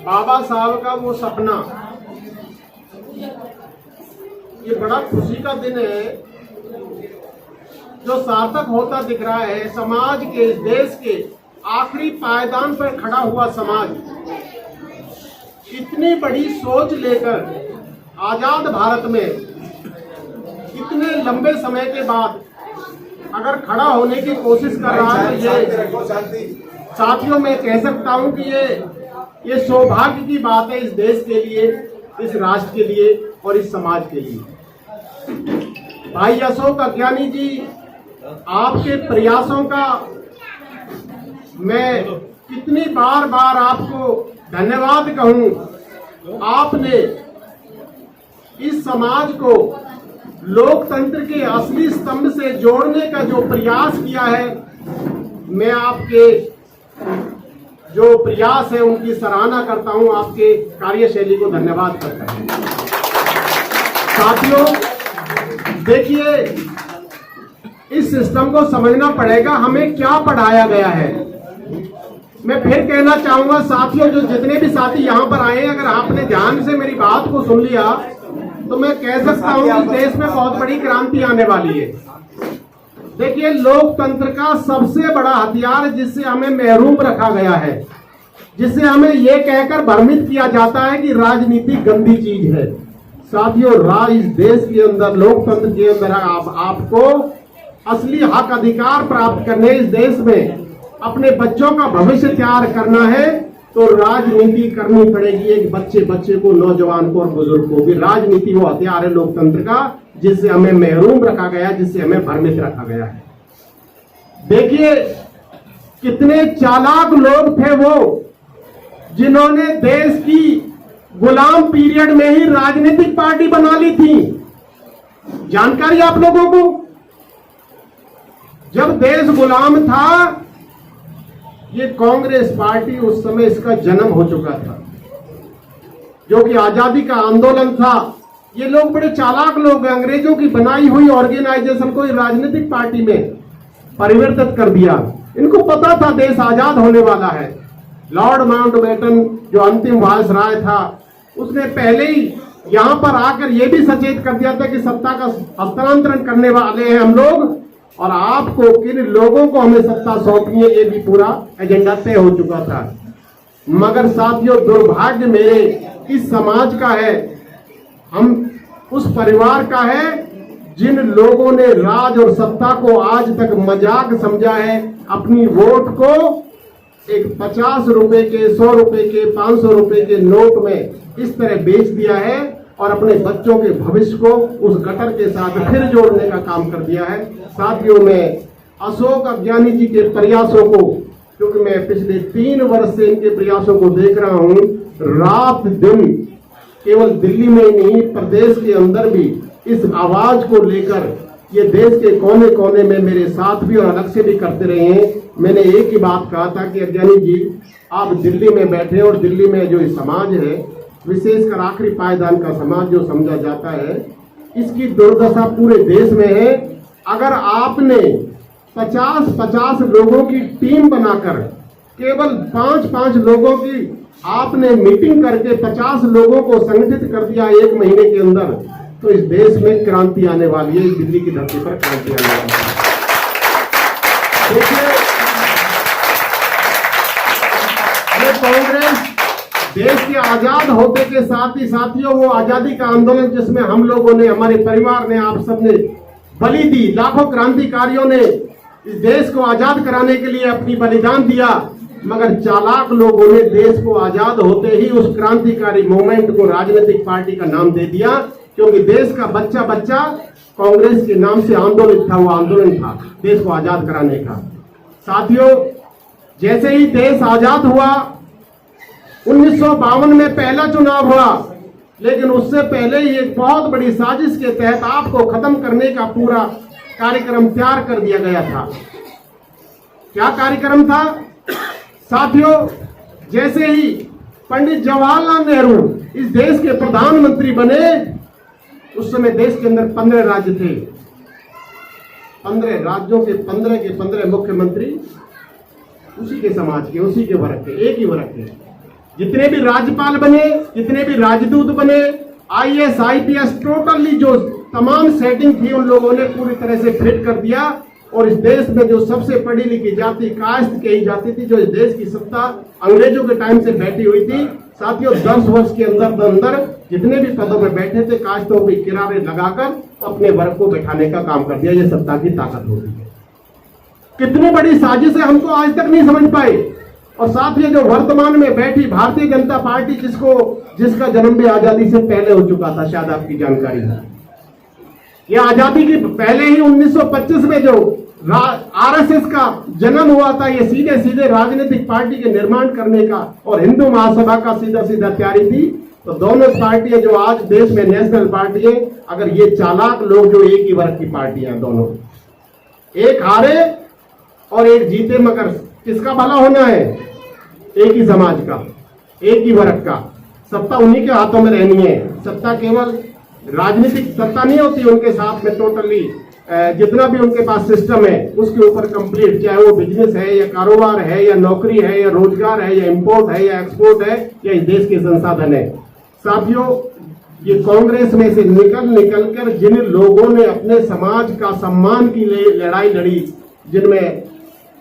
बाबा साहब का वो सपना, ये बड़ा खुशी का दिन है जो सार्थक होता दिख रहा है। समाज के, देश के आखिरी पायदान पर खड़ा हुआ समाज इतनी बड़ी सोच लेकर आजाद भारत में इतने लंबे समय के बाद अगर खड़ा होने की कोशिश कर रहा है, ये साथियों मैं कह सकता हूं कि ये सौभाग्य की बात है इस देश के लिए, इस राष्ट्र के लिए और इस समाज के लिए। भाई अशोक अज्ञानी जी, आपके प्रयासों का मैं कितनी बार आपको धन्यवाद कहूं। आपने इस समाज को लोकतंत्र के असली स्तंभ से जोड़ने का जो प्रयास किया है, मैं आपके जो प्रयास है उनकी सराहना करता हूं, आपके कार्यशैली को धन्यवाद करता हूं। साथियों देखिए, इस सिस्टम को समझना पड़ेगा, हमें क्या पढ़ाया गया है। मैं फिर कहना चाहूंगा साथियों, जो जितने भी साथी यहाँ पर आए हैं, अगर आपने ध्यान से मेरी बात को सुन लिया तो मैं कह सकता हूं कि देश में बहुत बड़ी क्रांति आने वाली है। देखिए, लोकतंत्र का सबसे बड़ा हथियार जिससे हमें महरूम रखा गया है, जिससे हमें यह कहकर भ्रमित किया जाता है कि राजनीति गंदी चीज है। साथियों, इस देश के अंदर, लोकतंत्र के अंदर आपको असली हक अधिकार प्राप्त करने, इस देश में अपने बच्चों का भविष्य तैयार करना है तो राजनीति करनी पड़ेगी। एक बच्चे को, नौजवान को और बुजुर्ग को भी राजनीति वो हथियार है लोकतंत्र का, जिससे हमें महरूम रखा गया, जिससे हमें भ्रमित रखा गया है। देखिए, कितने चालाक लोग थे वो जिन्होंने देश की गुलाम पीरियड में ही राजनीतिक पार्टी बना ली थी। जानकारी आप लोगों को, जब देश गुलाम था, ये कांग्रेस पार्टी उस समय इसका जन्म हो चुका था, जो कि आजादी का आंदोलन था। ये लोग बड़े चालाक लोग हैं, अंग्रेजों की बनाई हुई ऑर्गेनाइजेशन को राजनीतिक पार्टी में परिवर्तित कर दिया। इनको पता था देश आजाद होने वाला है। लॉर्ड माउंटबेटन जो अंतिम वायसराय था, उसने पहले ही यहां पर आकर यह भी सचेत कर दिया था कि सत्ता का हस्तांतरण करने वाले हैं हम लोग, और आपको किन लोगों को हमें सत्ता सौंपनी है, ये भी पूरा एजेंडा तय हो चुका था। मगर साथियों, दुर्भाग्य मेरे इस समाज का है, हम उस परिवार का है जिन लोगों ने राज और सत्ता को आज तक मजाक समझा है। अपनी वोट को एक 50 रुपए के, 100 रुपए के, 500 रुपए के नोट में इस तरह बेच दिया है और अपने बच्चों के भविष्य को उस गटर के साथ फिर जोड़ने का काम कर दिया है। साथियों, मैं अशोक अज्ञानी जी के प्रयासों को, क्योंकि मैं पिछले 3 वर्ष से इनके प्रयासों को देख रहा हूं, रात दिन केवल दिल्ली में ही नहीं, प्रदेश के अंदर भी इस आवाज को लेकर ये देश के कोने कोने में मेरे साथ भी और अलग से भी करते रहे हैं। मैंने एक ही बात कहा था कि अज्ञानी जी, आप दिल्ली में बैठे और दिल्ली में जो समाज है, विशेषकर आखिरी पायदान का समाज जो समझा जाता है, इसकी दुर्दशा पूरे देश में है। अगर आपने 50-50 लोगों की टीम बनाकर केवल 5-5 लोगों की आपने मीटिंग करके 50 लोगों को संगठित कर दिया 1 महीने के अंदर, तो इस देश में क्रांति आने वाली है, इस दिल्ली की धरती पर क्रांति आने वाली है। देखिए, ये कांग्रेस देश के आजाद होते के साथ ही साथियों, वो आजादी का आंदोलन जिसमें हम लोगों ने, हमारे परिवार ने, आप सबने बलि दी, लाखों क्रांतिकारियों ने इस देश को आजाद कराने के लिए अपनी बलिदान दिया, मगर चालाक लोगों ने देश को आजाद होते ही उस क्रांतिकारी मूवमेंट को राजनीतिक पार्टी का नाम दे दिया, क्योंकि देश का बच्चा बच्चा कांग्रेस के नाम से आंदोलित था। वो आंदोलन था देश को आजाद कराने का। साथियों, जैसे ही देश आजाद हुआ, 1952 में पहला चुनाव हुआ, लेकिन उससे पहले ही एक बहुत बड़ी साजिश के तहत आपको खत्म करने का पूरा कार्यक्रम तैयार कर दिया गया था। क्या कार्यक्रम था साथियों? जैसे ही पंडित जवाहरलाल नेहरू इस देश के प्रधानमंत्री बने, उस समय देश के अंदर 15 राज्य थे। 15 राज्यों के 15 मुख्यमंत्री उसी के समाज के, उसी के वर्ग के, एक ही वर्ग के। जितने भी राज्यपाल बने, जितने भी राजदूत बने, आईएएस आईपीएस, टोटली जो तमाम सेटिंग थी उन लोगों ने पूरी तरह से फिट कर दिया। और इस देश में जो सबसे पढ़ी लिखी जाति कास्ट कही जाती थी, जो इस देश की सत्ता अंग्रेजों के टाइम से बैठी हुई थी, साथियों 10 वर्ष के अंदर जितने भी पदों पर बैठे थे, कास्टों के किनारे लगाकर अपने वर्ग को बैठाने का काम कर दिया। ये सत्ता की ताकत होती है। कितनी बड़ी साजिश है, हमको आज तक नहीं समझ पाए। और साथ ही जो वर्तमान में बैठी भारतीय जनता पार्टी, जिसका जन्म भी आजादी से पहले हो चुका था, शायद आपकी जानकारी है। यह आजादी की पहले ही 1925 में जो आरएसएस का जन्म हुआ था, ये सीधे राजनीतिक पार्टी के निर्माण करने का और हिंदू महासभा का सीधा तैयारी थी। तो दोनों पार्टियां जो आज देश में नेशनल पार्टी है, अगर ये चालाक लोग जो एक ही वर्ग की पार्टियां दोनों, एक हारे और एक जीते, मगर किसका भला होना है? एक ही समाज का, एक ही वर्ग का। सत्ता उन्हीं के हाथों में रहनी है। सत्ता केवल राजनीतिक सत्ता नहीं होती, उनके साथ में टोटली जितना भी उनके पास सिस्टम है उसके ऊपर कंप्लीट, चाहे वो बिजनेस है या कारोबार है या नौकरी है या रोजगार है या इंपोर्ट है या एक्सपोर्ट है या इस देश के संसाधन है। साथियों, ये कांग्रेस में से निकल कर जिन लोगों ने अपने समाज का सम्मान की लड़ाई लड़ी, जिनमें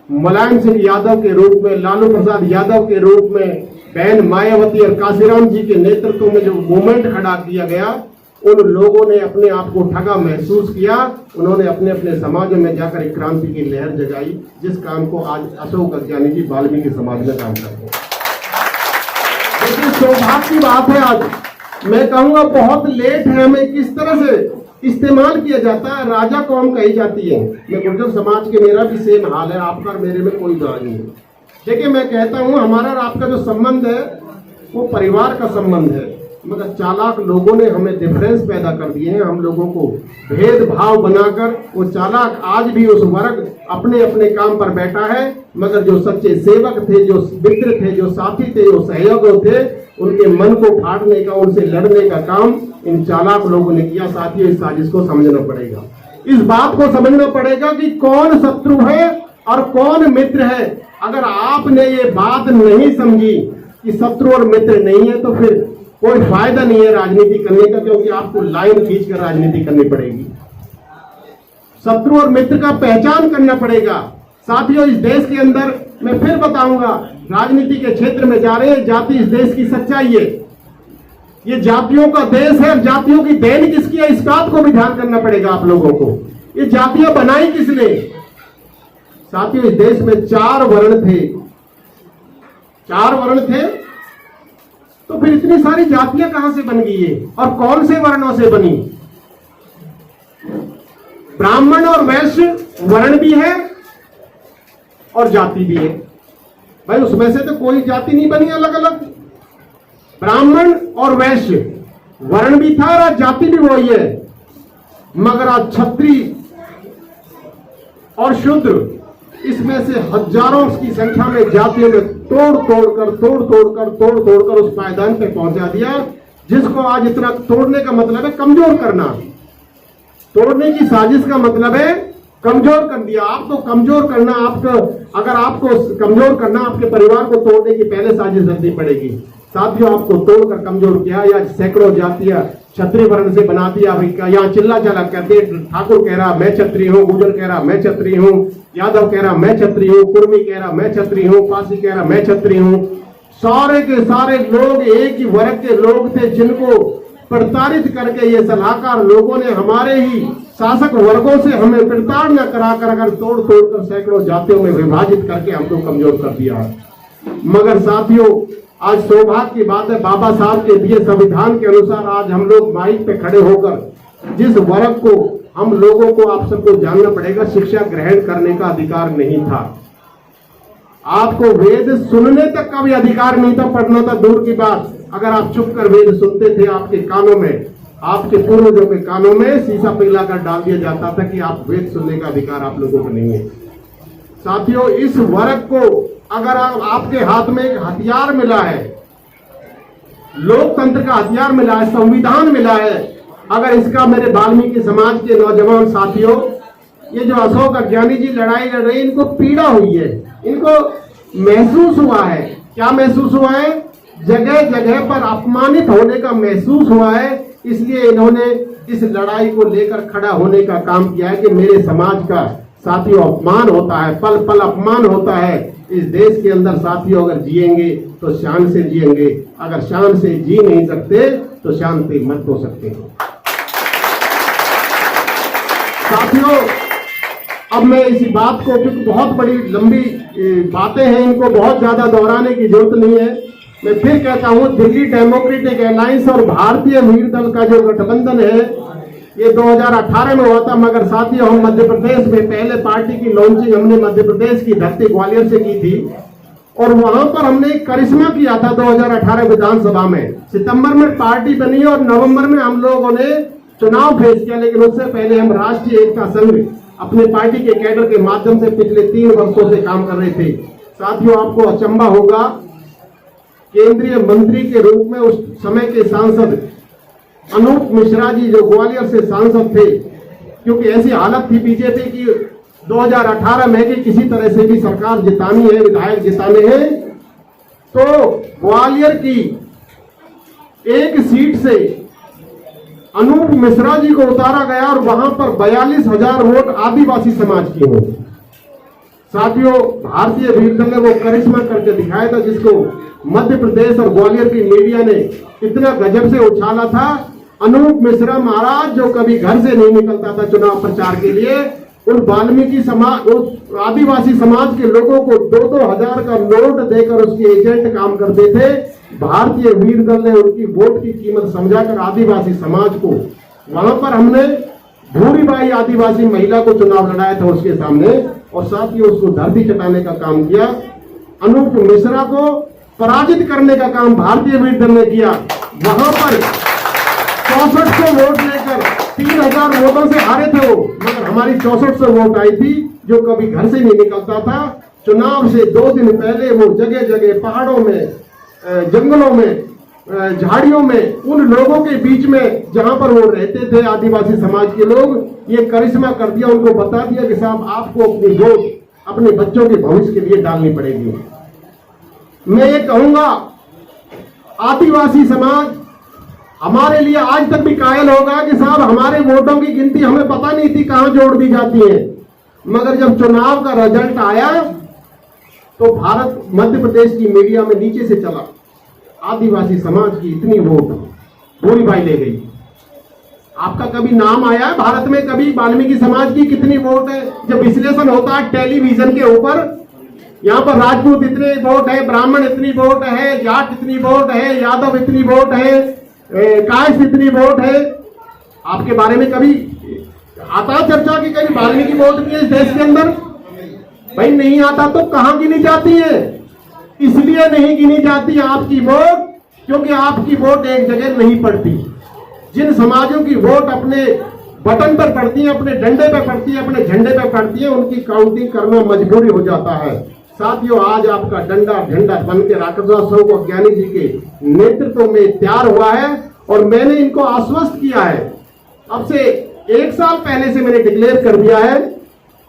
मुलायम सिंह यादव के रूप में, लालू प्रसाद यादव के रूप में, बहन मायावती और काशीराम जी के नेतृत्व में जो मूवमेंट खड़ा किया गया, उन लोगों ने अपने आप को ठगा महसूस किया। उन्होंने अपने अपने समाजों में जाकर एक क्रांति की लहर जगाई, जिस काम को आज अशोक अज्ञानी जी वाल्मीकि समाज में काम करते हैं। लेकिन सौभाग्य की बात है, आज मैं कहूंगा बहुत लेट है, हमें किस तरह से इस्तेमाल किया जाता है। राजा कौम कही जाती है। मैं गुर्जर समाज के, मेरा भी सेम हाल है, आपका और मेरे में कोई दौर नहीं है। देखिए, मैं कहता हूं हमारा और आपका जो संबंध है वो परिवार का संबंध है, मगर चालाक लोगों ने हमें डिफरेंस पैदा कर दिए हैं। हम लोगों को भेदभाव बनाकर वो चालाक आज भी उस वर्ग अपने अपने काम पर बैठा है, मगर जो सच्चे सेवक थे, जो मित्र थे, जो साथी थे, जो सहयोगी थे, उनके मन को फाड़ने का, उनसे लड़ने का काम इन चालाक लोगों ने किया। साथियों, इस साजिश को समझना पड़ेगा। इस बात को समझना पड़ेगा कि कौन शत्रु है और कौन मित्र है। अगर आपने ये बात नहीं समझी कि शत्रु और मित्र नहीं है, तो फिर कोई फायदा नहीं है राजनीति करने का, क्योंकि आपको लाइन खींचकर राजनीति करनी पड़ेगी। शत्रु और मित्र का पहचान करना पड़ेगा। साथियों, इस देश के अंदर मैं फिर बताऊंगा, राजनीति के क्षेत्र में जा रहे हैं, जाति इस देश की सच्चाई है। ये जातियों का देश है, जातियों की देन किसकी है, इस बात को भी ध्यान करना पड़ेगा आप लोगों को। ये जातियां बनाई किसने? साथियों, इस देश में 4 वर्ण थे, 4 वर्ण थे, तो फिर इतनी सारी जातियां कहां से बन गई है और कौन से वर्णों से बनी? ब्राह्मण और वैश्य वर्ण भी है और जाति भी है। भाई, उसमें से तो कोई जाति नहीं बनी अलग अलग। ब्राह्मण और वैश्य वर्ण भी था और आज जाति भी वही है, मगर आज क्षत्रिय और शूद्र, इसमें से हजारों की संख्या में जातियों में तोड़ कर उस पायदान पे पहुंचा दिया, जिसको आज इतना तोड़ने का मतलब है कमजोर करना। तोड़ने की साजिश का मतलब है कमजोर कर दिया। आपको कमजोर करना, अगर आपको कमजोर करना, आपके परिवार को तोड़ने की पहले साजिश रखनी पड़ेगी। साथियों, आपको तोड़कर कमजोर किया, या सैकड़ों जातियां क्षत्रिय वर्ण से बना दिया। यहाँ चिल्ला चला कहते, ठाकुर कह रहा मैं क्षत्रिय हूँ, गुजर कह रहा मैं क्षत्रिय हूँ, यादव कह रहा मैं क्षत्रिय हूँ, कुर्मी कह रहा मैं क्षत्रिय हूँ, पासी कह रहा मैं क्षत्रिय हूँ। सारे के सारे लोग एक ही वर्ग के लोग थे, जिनको प्रताड़ित करके ये सलाहकार लोगों ने हमारे ही शासक वर्गों से हमें प्रताड़ना कराकर अगर तोड़ कर सैकड़ों जातियों में विभाजित करके हमको कमजोर कर दिया। मगर साथियों, आज सौभाग्य की बात है, बाबा साहब के दिए संविधान के अनुसार आज हम लोग माइक पे खड़े होकर जिस वर्ग को, हम लोगों को, आप सबको जानना पड़ेगा, शिक्षा ग्रहण करने का अधिकार नहीं था। आपको वेद सुनने तक का भी अधिकार नहीं था, पढ़ना था दूर की बात। अगर आप चुप कर वेद सुनते थे, आपके कानों में, आपके पूर्वजों के कानों में शीशा पिघलाकर डाल दिया जाता था कि आप वेद सुनने का अधिकार आप लोगों को नहीं है। साथियों, इस वर्ग को अगर आपके हाथ में एक हथियार मिला है, लोकतंत्र का हथियार मिला है, संविधान मिला है, अगर इसका मेरे वाल्मीकि समाज के नौजवान साथियों, ये जो अशोक अज्ञानी जी लड़ाई लड़ रहे हैं, इनको पीड़ा हुई है, इनको महसूस हुआ है। क्या महसूस हुआ है? जगह जगह पर अपमानित होने का महसूस हुआ है, इसलिए इन्होंने इस लड़ाई को लेकर खड़ा होने का काम किया है कि मेरे समाज का साथियों अपमान होता है, पल पल अपमान होता है। इस देश के अंदर साथियों अगर जिएंगे तो शान से जिएंगे, अगर शान से जी नहीं सकते तो शांति मत हो सकते हो। साथियों, अब मैं इसी बात को, क्योंकि बहुत बड़ी लंबी बातें हैं, इनको बहुत ज्यादा दोहराने की जरूरत नहीं है। मैं फिर कहता हूं, दिल्ली डेमोक्रेटिक अलायंस और भारतीय वीर दल का जो गठबंधन है, ये 2018 में हुआ था, मगर साथियों हम मध्य प्रदेश में पहले पार्टी की लॉन्चिंग हमने मध्य प्रदेश की धरती ग्वालियर से की थी, और वहां पर हमने एक करिश्मा किया था 2018 विधानसभा में। सितंबर में पार्टी बनी और नवंबर में हम लोगों ने चुनाव फेस किया, लेकिन उससे पहले हम राष्ट्रीय एकता संघ अपने पार्टी के कैडर के माध्यम से पिछले 3 वर्षों से काम कर रहे थे। साथियों, आपको अचंभा होगा, केंद्रीय मंत्री के रूप में उस समय के सांसद अनूप मिश्रा जी, जो ग्वालियर से सांसद थे, क्योंकि ऐसी हालत थी बीजेपी की 2018 में कि किसी तरह से भी सरकार जितानी है, विधायक जिताने हैं, तो ग्वालियर की एक सीट से अनूप मिश्रा जी को उतारा गया और वहां पर 42,000 वोट आदिवासी समाज की हो। साथियों, भारतीय वीर दल ने वो करिश्मा करके दिखाया था, जिसको मध्य प्रदेश और ग्वालियर की मीडिया ने इतना गजब से उछाला था। अनूप मिश्रा महाराज, जो कभी घर से नहीं निकलता था चुनाव प्रचार के लिए, उन वाल्मीकि समाज, उस आदिवासी समाज के लोगों को 2-2 हजार का नोट देकर उसके एजेंट काम करते थे। भारतीय वीर दल ने उनकी वोट की कीमत समझाकर आदिवासी समाज को, वहां पर हमने भूरीबाई आदिवासी महिला को चुनाव लड़ाया था उसके सामने, और साथ ही उसको धरती चटाने का काम किया। अनूप मिश्रा को पराजित करने का काम भारतीय वीर दल ने किया। वहां पर 6400 वोट लेकर 3000 वोटों से हारे थे वो, मगर हमारी 6400 वोट आई थी, जो कभी घर से नहीं निकलता था। चुनाव से 2 दिन पहले वो जगह जगह पहाड़ों में, जंगलों में, झाड़ियों में, उन लोगों के बीच में जहां पर वो रहते थे आदिवासी समाज के लोग, ये करिश्मा कर दिया, उनको बता दिया कि साहब आपको अपनी वोट अपने बच्चों के भविष्य के लिए डालनी पड़ेगी। मैं ये कहूंगा, आदिवासी समाज हमारे लिए आज तक भी कायल होगा कि साहब हमारे वोटों की गिनती हमें पता नहीं थी कहां जोड़ दी जाती है, मगर जब चुनाव का रिजल्ट आया तो भारत मध्य प्रदेश की मीडिया में नीचे से चला, आदिवासी समाज की इतनी वोट भूरीबाई ले गई। आपका कभी नाम आया है भारत में, कभी वाल्मीकि समाज की कितनी वोट है? जब विश्लेषण होता है टेलीविजन के ऊपर, यहाँ पर राजपूत इतने वोट है, ब्राह्मण इतनी वोट है, जाट इतनी वोट है, यादव इतनी वोट है, कायस्थ इतनी वोट है, आपके बारे में कभी आता चर्चा की कभी वाल्मीकि वोट भी है इस देश के अंदर? भाई नहीं आता तो कहां गिनी जाती है? इसलिए नहीं गिनी जाती आपकी वोट क्योंकि आपकी वोट एक जगह नहीं पड़ती। जिन समाजों की वोट अपने बटन पर पड़ती है, अपने डंडे पर पड़ती है, अपने झंडे पर पड़ती है, उनकी काउंटिंग करना मजबूरी हो जाता है। साथियों, आज आपका डंडा झंडा बन के राकेश ज्ञानी जी के नेतृत्व में तैयार हुआ है, और मैंने इनको आश्वस्त किया है, अब से 1 साल पहले से मैंने डिक्लेयर कर दिया है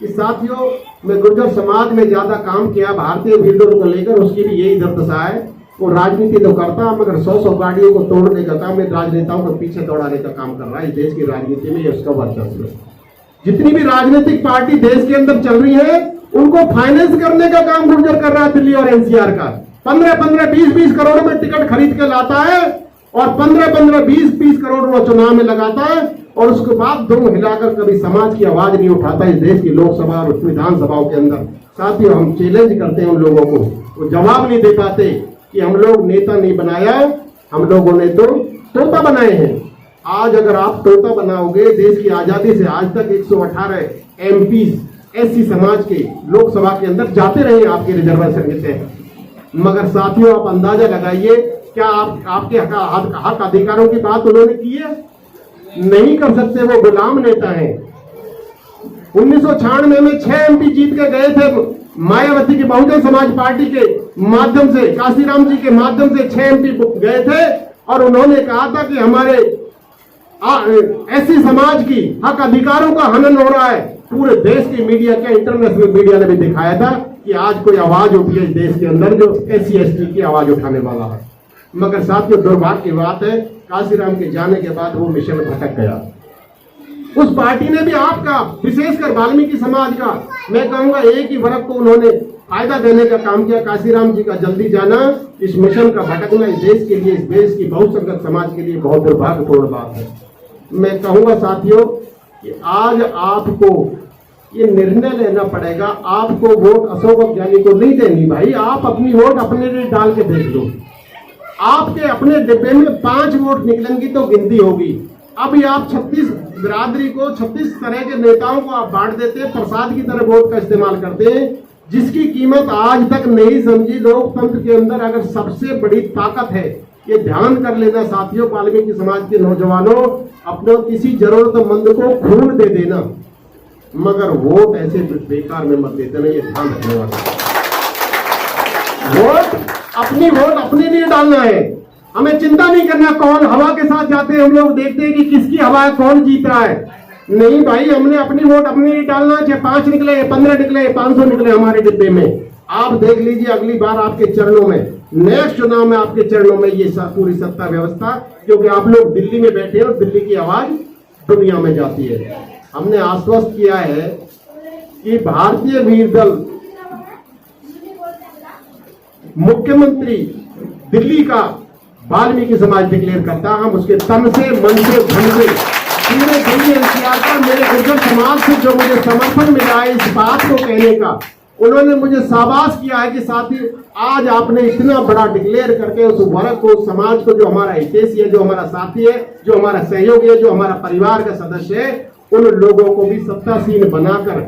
कि साथियों, मैं गुर्जर समाज में ज्यादा काम किया भारतीय वीर दल को लेकर, उसकी भी यही दुर्दशा है। वो राजनीति तो करता, मगर 100 गाड़ियों को तोड़ने का काम, राजनेताओं को पीछे दौड़ाने का काम कर रहा है। इस देश की राजनीति में ये उसका वर्चस्व है। जितनी भी राजनीतिक पार्टी देश के अंदर चल रही है, उनको फाइनेंस करने का काम गुर्जर कर रहा है। दिल्ली और एनसीआर का 15-15, 20-20 करोड़ में टिकट खरीद के लाता है, और 15-15, 20-20 करोड़ वो चुनाव में लगाता है, और उसके बाद दुम हिलाकर कभी समाज की आवाज नहीं उठाता इस देश की लोकसभा और विधानसभाओं के अंदर। साथियों, हम चैलेंज करते हैं उन लोगों को, वो जवाब नहीं दे पाते कि हम लोग नेता नहीं बनाया, हम लोगों ने तो तोता बनाए हैं। आज अगर आप तोता बनाओगे, देश की आजादी से आज तक 118 MP एससी समाज के लोकसभा के अंदर जाते रहे आपके रिजर्वेशन के तहत, मगर साथियों आप अंदाजा लगाइए, क्या आपके हक अधिकारों की बात उन्होंने की है? नहीं कर सकते, वो गुलाम नेता हैं। 1996 में 6 MP जीत के गए थे मायावती की बहुजन समाज पार्टी के माध्यम से, काशीराम जी के माध्यम से 6 MP गए थे, और उन्होंने कहा था कि हमारे एससी समाज की हक अधिकारों का हनन हो रहा है। पूरे देश की मीडिया के, इंटरनेशनल मीडिया ने भी दिखाया था कि आज कोई आवाज उठी है इस देश के अंदर जो SC ST की आवाज उठाने वाला है। मगर साथियों दुर्भाग्य की बात है, काशीराम के जाने के बाद वो मिशन भटक गया। उस पार्टी ने भी आपका, विशेषकर वाल्मीकि समाज का, मैं कहूंगा एक ही वर्ग को उन्होंने फायदा देने का काम किया। काशीराम जी का जल्दी जाना, इस मिशन का भटकना इस देश के लिए, इस देश की बहुसंख्यक समाज के लिए बहुत दुर्भाग्यपूर्ण बात है। मैं कहूंगा साथियों कि आज आपको ये निर्णय लेना पड़ेगा, आपको वोट अशोक अज्ञानी को नहीं देनी भाई, आप अपनी वोट अपने लिए डाल के देख लो। आपके अपने डिब्बे में 5 वोट निकलेंगी तो गिनती होगी। अभी आप 36 बिरादरी को, 36 तरह के नेताओं को आप बांट देते हैं, प्रसाद की तरह वोट का इस्तेमाल करते हैं, जिसकी कीमत आज तक नहीं समझी। लोकतंत्र के अंदर अगर सबसे बड़ी ताकत है, ये ध्यान कर लेना साथियों, वाल्मीकि समाज के नौजवानों, अपने किसी जरूरतमंद को खून दे देना, मगर वोट ऐसे बेकार में मत देते ना, ये ध्यान रखने वाला। वोट अपने लिए डालना है, हमें चिंता नहीं करना कौन हवा के साथ जाते हैं, हम लोग देखते हैं कि किसकी हवा है, कौन जीत रहा है। नहीं भाई, हमने अपनी वोट अपने लिए डालना, चाहे 5 निकले, 15 निकले, 500 निकले हमारे डिब्बे में। आप देख लीजिए अगली बार आपके चरणों में, नेक्स्ट चुनाव में आपके चरणों में ये पूरी सत्ता व्यवस्था, क्योंकि आप लोग दिल्ली में बैठे हैं और दिल्ली की आवाज दुनिया में जाती है। हमने आश्वस्त किया है कि भारतीय वीर दल मुख्यमंत्री दिल्ली का वाल्मीकि समाज डिक्लेयर करता, हम उसके तन से, मन से, धन से, पूरे दिल्ली एनसीआर का, मेरे गुर्जर समाज से जो मुझे समर्थन मिला है इस बात को कहने का, उन्होंने मुझे शाबाश किया है कि साथी आज आपने इतना बड़ा डिक्लेयर करके उस वर्ग को, उस समाज को, जो हमारा हितैषी है, जो हमारा साथी है, जो हमारा सहयोगी है, जो हमारा परिवार का सदस्य है, उन लोगों को भी सत्तासीन बनाकर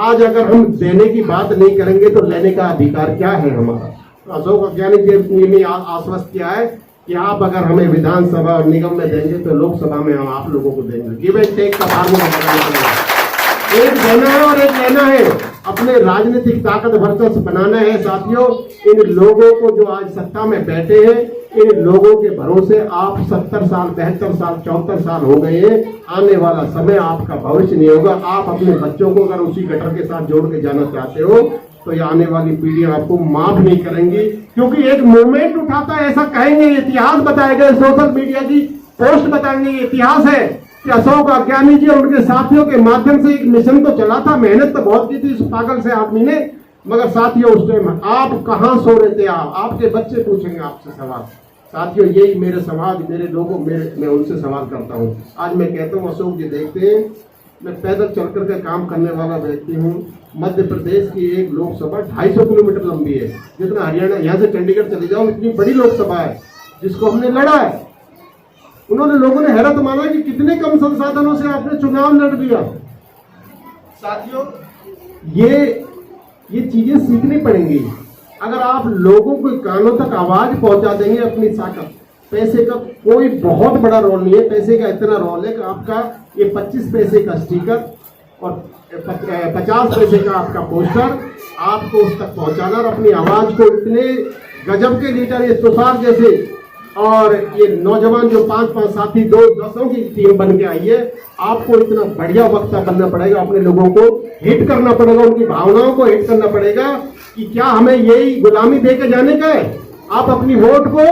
आज अगर हम देने की बात नहीं करेंगे तो लेने का अधिकार क्या है हमारा। तो अशोक अज्ञानी जी ने आश्वस्त किया है कि आप अगर हमें विधानसभा और निगम में देंगे तो लोकसभा में हम आप लोगों को देंगे। गिव एंड टेक का फार्मूला बनाना, एक देना है और एक लेना है, अपने राजनीतिक ताकत वर्चस्व बनाना है। साथियों, इन लोगों को जो आज सत्ता में बैठे हैं, इन लोगों के भरोसे आप 70 साल, 73 साल, 74 साल हो गए हैं। आने वाला समय आपका भविष्य नहीं होगा। आप अपने बच्चों को अगर उसी गटर के साथ जोड़ के जाना चाहते हो तो ये आने वाली पीढ़ियां आपको माफ नहीं करेंगी, क्योंकि एक मूवमेंट उठाता है, ऐसा कहेंगे, इतिहास बताएगा, सोशल मीडिया की पोस्ट बताएंगे, इतिहास है कि अशोक अज्ञानी जी और उनके साथियों के माध्यम से एक मिशन तो चला था, मेहनत तो बहुत की थी इस पागल से आदमी ने, मगर साथियों उस टाइम आप कहां सो रहे थे? आपके बच्चे पूछेंगे आपसे सवाल। साथियों, यही मेरे समाज, मेरे लोगों, मैं उनसे सवाल करता हूं। आज मैं कहता हूं अशोक जी, देखते हैं, मैं पैदल चल करके काम करने वाला व्यक्ति हूँ। मध्य प्रदेश की एक लोकसभा 250 किलोमीटर लंबी है, जितना हरियाणा, यहाँ से चंडीगढ़ चले जाओ, इतनी बड़ी लोकसभा है जिसको हमने लड़ा है। उन्होंने, लोगों ने हैरत माना कि कितने कम संसाधनों से आपने चुनाव लड़ दिया। साथियों, ये चीजें सीखनी पड़ेंगी। अगर आप लोगों को कानों तक आवाज पहुंचा देंगे अपनी ताकत, पैसे का कोई बहुत बड़ा रोल नहीं है, पैसे का इतना रोल है कि आपका ये 25 पैसे का स्टिकर और 50 पैसे का आपका पोस्टर आपको उस तक पहुंचाना, और अपनी आवाज को इतने गजब के लीडर, ये तुषार जैसे और ये नौजवान जो 5-5 साथी, 2-10 की टीम बन के आई है, आपको इतना बढ़िया वक्ता बनना पड़ेगा, अपने लोगों को हिट करना पड़ेगा, उनकी भावनाओं को हिट करना पड़ेगा कि क्या हमें यही गुलामी दे के जाने का है। आप अपनी वोट को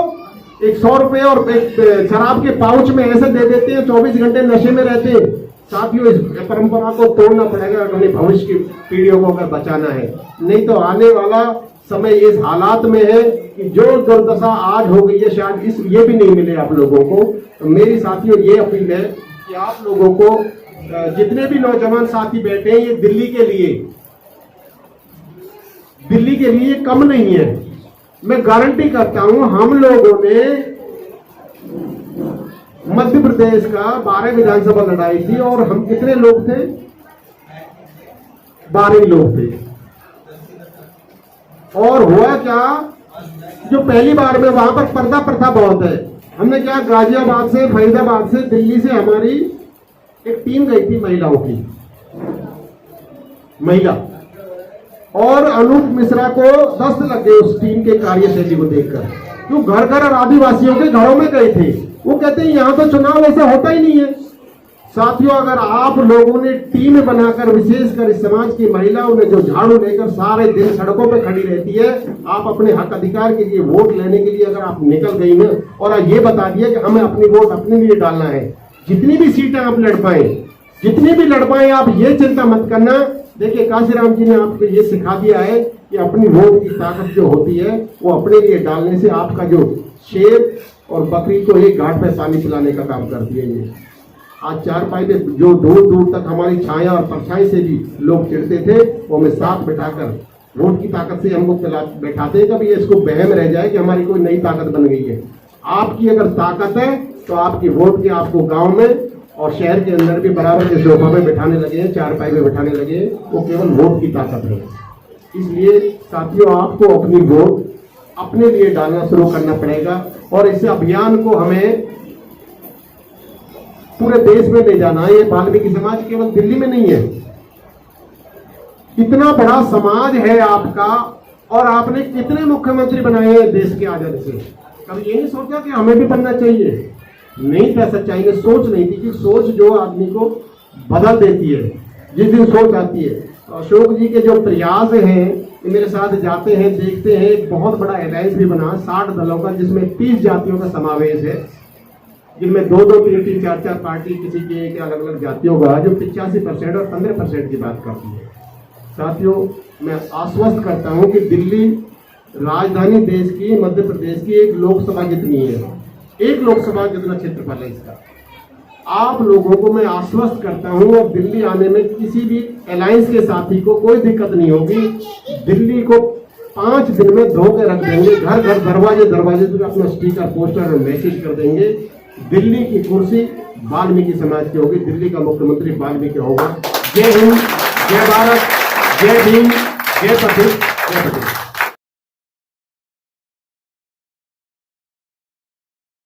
एक 100 रुपए और एक शराब के पाउच में ऐसे दे देते हैं, 24 घंटे नशे में रहते हैं। साथियों, इस परंपरा को तोड़ना पड़ेगा अपने भविष्य की पीढ़ियों को अगर बचाना है, नहीं तो आने वाला समय इस हालात में है कि जो दुर्दशा आज हो गई है शायद ये भी नहीं मिले आप लोगों को। तो मेरी साथियों ये अपील है कि आप लोगों को, जितने भी नौजवान साथी बैठे हैं, ये दिल्ली के लिए कम नहीं है। मैं गारंटी करता हूं, हम लोगों ने मध्य प्रदेश का 12 विधानसभा लड़ाई थी और हम कितने लोग थे? 12 लोग थे। और हुआ क्या, जो पहली बार में वहां पर पर्दा प्रथा बहुत है। हमने क्या, गाजियाबाद से, फरीदाबाद से, दिल्ली से हमारी एक टीम गई थी महिलाओं की, और अनूप मिश्रा को दस्त लग गए उस टीम के कार्यशैली को देखकर। क्यों? घर घर और आदिवासियों के घरों में गए थे। वो कहते हैं यहाँ तो चुनाव ऐसा होता ही नहीं है, साथियों, अगर आप लोगों ने टीम बनाकर विशेषकर इस समाज की महिलाओं ने जो झाड़ू लेकर सारे दिन सड़कों पे खड़ी रहती है, आप अपने हक अधिकार के लिए वोट लेने के लिए अगर आप निकल गई ना और ये बता दिया कि हमें अपनी वोट अपने लिए डालना है, जितनी भी सीटें आप लड़ पाए, जितनी भी लड़ पाए, आप ये चिंता मत करना। देखिए, काशीराम जी ने आपको ये सिखा दिया है कि अपनी वोट की ताकत जो होती है वो अपने लिए डालने से आपका जो शेर और बकरी को एक घाट पे पानी पिलाने का काम करती है। ये आज चारपाई पे जो दूर दूर तक हमारी छाया और परछाई से भी लोग चिढ़ते थे, वो हमें साथ बैठाकर वोट की ताकत से हमको बैठाते, कभी इसको बहम रह जाए कि हमारी कोई नई ताकत बन गई है। आपकी अगर ताकत है तो आपकी वोट के आपको गांव में और शहर के अंदर भी बराबर के सोफा में बैठाने लगे हैं, चारपाई में बैठाने लगे हैं, वो केवल वोट की ताकत है। इसलिए साथियों, आपको अपनी वोट अपने लिए डालना शुरू करना पड़ेगा और इस अभियान को हमें पूरे देश में ले जाना है। ये वाल्मीकि समाज केवल दिल्ली में नहीं है, इतना बड़ा समाज है आपका और आपने कितने मुख्यमंत्री बनाए हैं देश के आजादी से। कभी ये नहीं सोचा कि हमें भी बनना चाहिए? नहीं था, सच्चाई में सोच नहीं थी कि सोच जो आदमी को बदल देती है जिस दिन सोच आती है। अशोक जी के जो प्रयास हैं, मेरे साथ जाते हैं, देखते हैं, एक बहुत बड़ा अलायंस भी बना 60 दलों का, जिसमें 30 जातियों का समावेश है, जिनमें 2-2, 3-3, 4-4 पार्टी किसी के अलग अलग जातियों का, जो 85% और 15% की बात करती है। साथियों, मैं आश्वस्त करता हूं कि दिल्ली राजधानी देश की, मध्य प्रदेश की एक लोकसभा जितनी है, एक लोकसभा जितना क्षेत्रफल है इसका। आप लोगों को मैं आश्वस्त करता हूं, और दिल्ली आने में किसी भी अलायंस के साथी को कोई दिक्कत नहीं होगी। दिल्ली को 5 दिन में धो के रख देंगे, घर घर दरवाजे दरवाजे तक अपना स्टिकर, पोस्टर और मैसेज कर देंगे। दिल्ली की कुर्सी वाल्मीकि समाज की होगी, दिल्ली का मुख्यमंत्री वाल्मीकि होगा। जय हिंद, जय भारत, जय भीम, जय प्रतीक, जय प्रतीक।